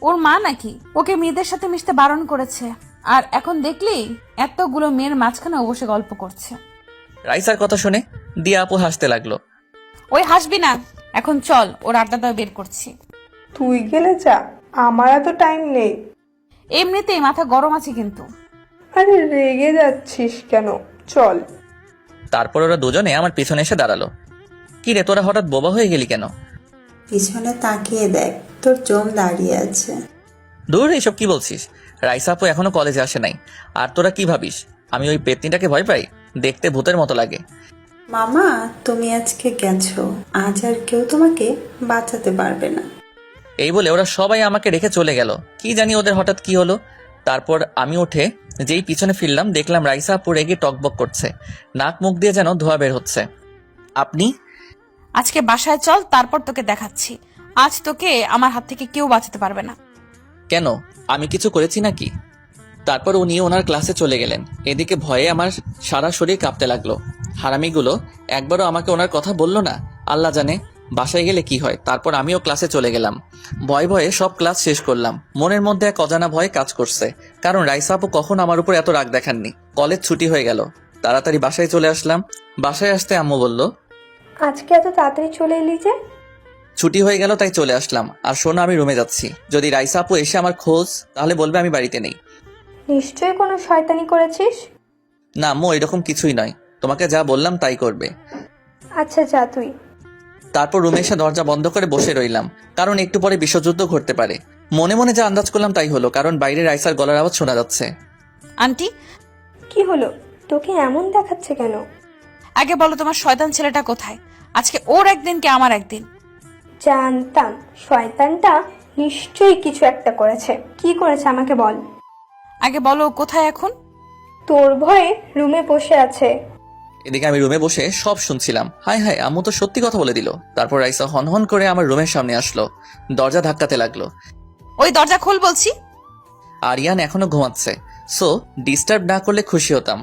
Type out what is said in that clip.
ওর মা নাকি ওকে মেয়েদের সাথে মিশতে বারণ করেছে, আর এখন দেখলি এতগুলো মেয়ের মাঝখানে ও বসে গল্প করছে। রাইসার কথা শুনে দিয়া আপু হাসতে লাগলো। ওই হাসবি না, এখন চল ওর আড্ডা বের করছি। তুই গেলে যা, আমার এত টাইম নেই। এমনিতেই মাথা গরম আছে কিন্তু। আরে রেগে যাচ্ছিস কেন, চল। তারপর ওরা দুজনে আমার পিছনে এসে দাঁড়ালো। কি রে, তোরা হঠাৎ বোবা হয়ে গেলি কেন? পিছনে তাকিয়ে দেখ, তোর জম দাঁড়িয়ে আছে। দূর, এসব কি বলছিস? রাইসা আপু এখনো কলেজে আসে নাই, আর তোরা কি ভাবিস আমি ওই পেতনিটাকে ভয় পাই? দেখতে ভূতের মতো লাগে। মামা, তুমি আজকে গেছো, আজ আর কেউ তোমাকে বাঁচাতে পারবে না। এই বলে ওরা সবাই আমাকে রেখে চলে গেল। কি জানি ওদের হঠাৎ কি হলো। তারপর আমি উঠে যেই পিছনে ফিরলাম, দেখলাম রাইসা আপু রেগে টকবক করছে, নাক মুখ দিয়ে যেন ধোঁয়া বের হচ্ছে। আপনি? আজকে বাসায় চল, তারপর তোকে দেখাচ্ছি। আজ তোকে আমার হাত থেকে কেউ বাঁচাতে পারবে না। কেন, আমি কিছু করেছি নাকি? তারপর উনি ওনার ক্লাসে চলে গেলেন। এদিকে ভয়ে আমার সারা শরীর কাঁপতে লাগলো। হারামিগুলো একবারও আমাকে ওনার কথা বললো না। আল্লাহ জানে বাসায় গেলে কি হয়। তারপর আমিও ক্লাসে চলে গেলাম। ভয়ে ভয়ে সব ক্লাস শেষ করলাম। মনের মধ্যে এক অজানা ভয় কাজ করছে, কারণ রাইসা আপু কখন আমার উপর এত রাগ দেখাননি। কলেজ ছুটি হয়ে গেল, তাড়াতাড়ি বাসায় চলে আসলাম। বাসায় আসতে আম্মু বলল, আজকে এত তাড়াতাড়ি চলে এলি যে? ছুটি হয়ে গেল তাই চলে আসলাম। আর শোনো, আমি রুমে যাচ্ছি। যদি রাইসা আপু এসে আমার খোঁজ, তাহলে বলবে আমি বাড়িতে নেই। নিশ্চয়ই কোনো শয়তানি করেছিস। না আম্মু, এরকম কিছুই নয়। তোমাকে যা বললাম তাই করবে। আচ্ছা যা তুই। তারপর রুমে এসে দরজা বন্ধ করে বসে রইলাম, কারণ একটু পরে বিশ্বযুদ্ধ ঘটতে পারে। মনে মনে যা আন্দাজ করলাম তাই হলো, কারণ বাইরে রাইসার গলার আওয়াজ শোনা যাচ্ছে। আন্টি, কি হলো, তোকে এমন দেখাচ্ছে কেন? আগে বলো তোমার শয়তান ছেলেটা কোথায়? আজকে ওর একদিন কি আমার একদিন। জানতাম শয়তানটা নিশ্চয়ই কিছু একটা করেছে। কি করেছে আমাকে বল। আগে বলো কোথায় এখন? তোর ভয়ে রুমে বসে আছে। এদিকে আমি রুমে বসে সব শুনছিলাম। হায় হায়, আম্মু তো সত্যি কথা বলে দিল। তারপর রাইসা হনহন করে আমার রুমের সামনে আসলো, দরজা ধাক্কাতে লাগলো। ওই দরজা খোল বলছি। আরিয়ান এখনো ঘুমাচ্ছে, সো ডিস্টার্ব না করলে খুশি হতাম।